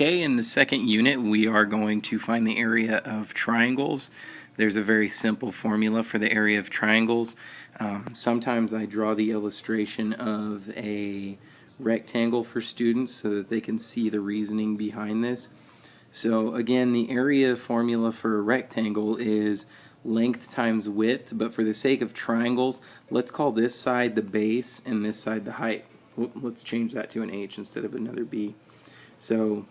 Okay, in the second unit we are going to find the area of triangles. There's a very simple formula for the area of triangles. Sometimes I draw the illustration of a rectangle for students so that they can see the reasoning behind this. So again, the area formula for a rectangle is length times width, but for the sake of triangles, let's call this side the base and this side the height. Let's change that to an H instead of another B. So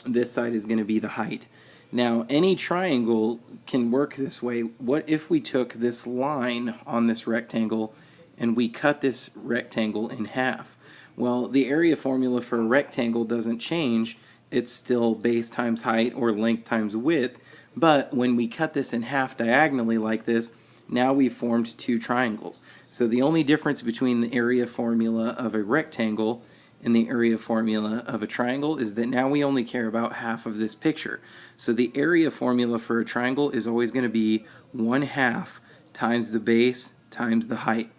this side is going to be the height. Now, any triangle can work this way. What if we took this line on this rectangle and we cut this rectangle in half? Well, the area formula for a rectangle doesn't change. It's still base times height or length times width, but when we cut this in half diagonally like this, now we've formed two triangles. So the only difference between the area formula of a rectangle and the area formula of a triangle is that now we only care about half of this picture. So the area formula for a triangle is always going to be 1/2 times the base times the height.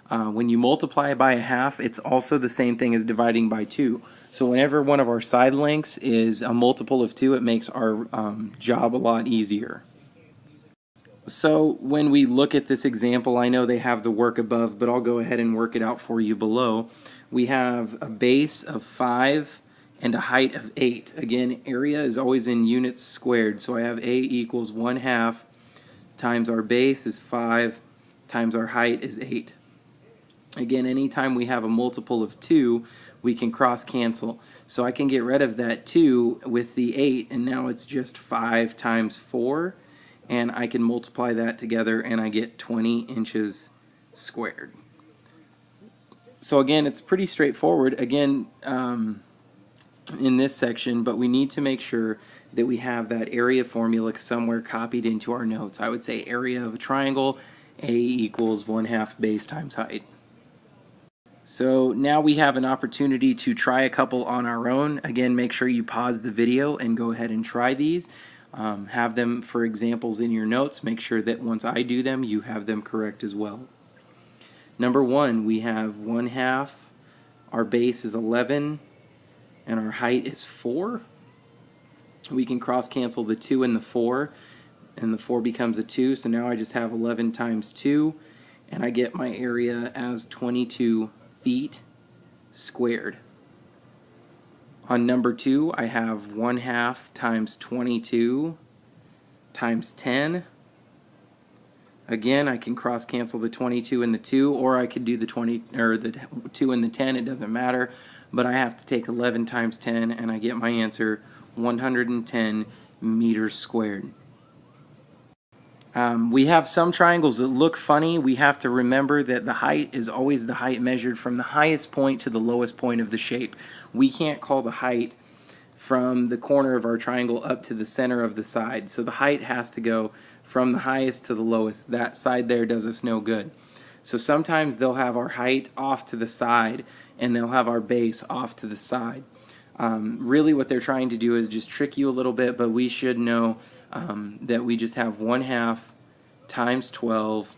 When you multiply by a half, it's also the same thing as dividing by 2. So whenever one of our side lengths is a multiple of 2, it makes our job a lot easier. So when we look at this example, I know they have the work above, but I'll go ahead and work it out for you below. We have a base of 5 and a height of 8. Again, area is always in units squared, so I have A equals 1/2 times our base is 5 times our height is 8. Again, anytime we have a multiple of 2, we can cross cancel. So I can get rid of that 2 with the 8, and now it's just 5 times 4. And I can multiply that together and I get 20 inches squared. So again, it's pretty straightforward again in this section, but we need to make sure that we have that area formula somewhere copied into our notes. I would say area of a triangle, A equals 1/2 base times height. So now we have an opportunity to try a couple on our own. Again, make sure you pause the video and go ahead and try these. Have them for examples in your notes. Make sure that once I do them, you have them correct as well. Number 1, we have 1/2. Our base is 11, and our height is 4. We can cross cancel the 2 and the 4, and the 4 becomes a 2. So now I just have 11 times 2, and I get my area as 22 feet squared. On number 2, I have 1/2 times 22 times 10. Again, I can cross cancel the 22 and the 2, or I could do the 2 and the 10, it doesn't matter, but I have to take 11 times 10 and I get my answer 110 meters squared. We have some triangles that look funny. We have to remember that the height is always the height measured from the highest point to the lowest point of the shape. We can't call the height from the corner of our triangle up to the center of the side. So the height has to go from the highest to the lowest. That side there does us no good. So sometimes they'll have our height off to the side and they'll have our base off to the side. Really what they're trying to do is just trick you a little bit, but we should know that we just have 1/2 times 12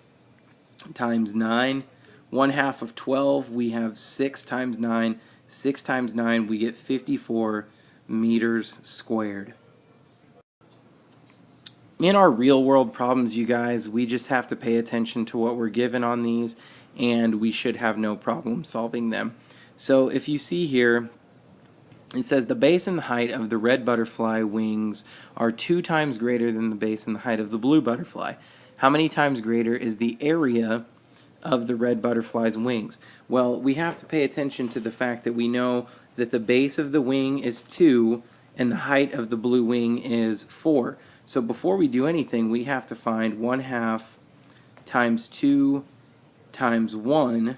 times 9. 1/2 of 12, we have 6 times 9. 6 times 9, we get 54 meters squared. In our real world problems, you guys, we just have to pay attention to what we're given on these, and we should have no problem solving them. So if you see here, it says the base and the height of the red butterfly wings are 2 times greater than the base and the height of the blue butterfly. How many times greater is the area of the red butterfly's wings? Well, we have to pay attention to the fact that we know that the base of the wing is 2 and the height of the blue wing is 4. So before we do anything, we have to find 1/2 times 2 times 1.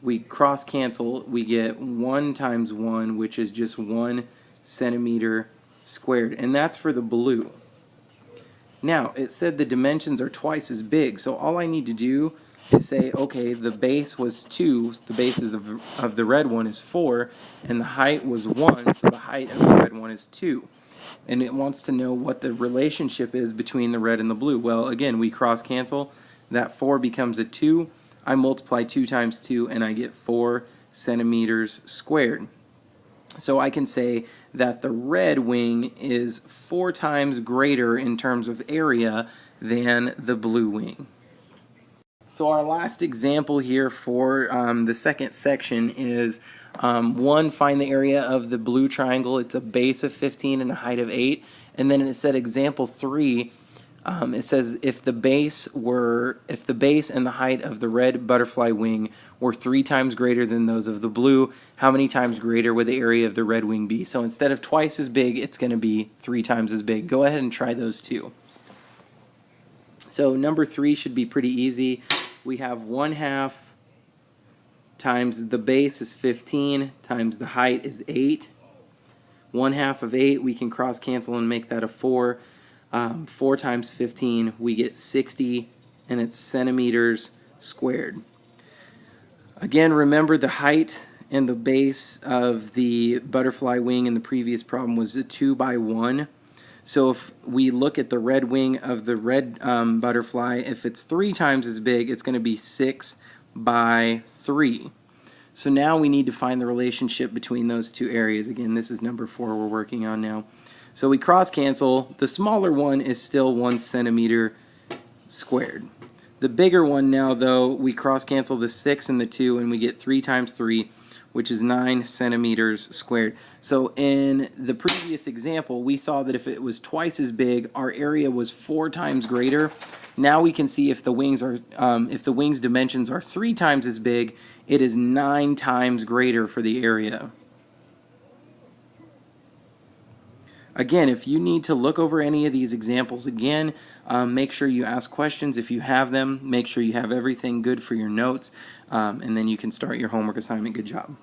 We cross cancel, we get 1 times 1, which is just 1 centimeter squared, and that's for the blue. Now, it said the dimensions are twice as big, so all I need to do is say, okay, the base was 2, the base of the red one is 4, and the height was 1, so the height of the red one is 2. And it wants to know what the relationship is between the red and the blue. Well, again, we cross cancel, that 4 becomes a 2. I multiply 2 times 2 and I get 4 centimeters squared. So I can say that the red wing is 4 times greater in terms of area than the blue wing. So our last example here for the second section is one, find the area of the blue triangle. It's a base of 15 and a height of 8. And then it said example 3, it says if the base and the height of the red butterfly wing were 3 times greater than those of the blue, how many times greater would the area of the red wing be? So instead of twice as big, it's going to be 3 times as big. Go ahead and try those two. So number 3 should be pretty easy. We have 1/2 times the base is 15 times the height is 8. 1/2 of 8, we can cross cancel and make that a 4. 4 times 15, we get 60, and it's centimeters squared. Again, remember the height and the base of the butterfly wing in the previous problem was a 2 by 1. So if we look at the red wing of the red butterfly, if it's 3 times as big, it's going to be 6 by 3. So now we need to find the relationship between those two areas. Again, this is number 4 we're working on now. So we cross cancel. The smaller one is still 1 centimeter squared. The bigger one now, though, we cross cancel the 6 and the 2, and we get 3 times 3, which is 9 centimeters squared. So in the previous example, we saw that if it was twice as big, our area was 4 times greater. Now we can see if the wings dimensions are 3 times as big, it is 9 times greater for the area. Again, if you need to look over any of these examples again, make sure you ask questions if you have them. Make sure you have everything good for your notes, and then you can start your homework assignment. Good job.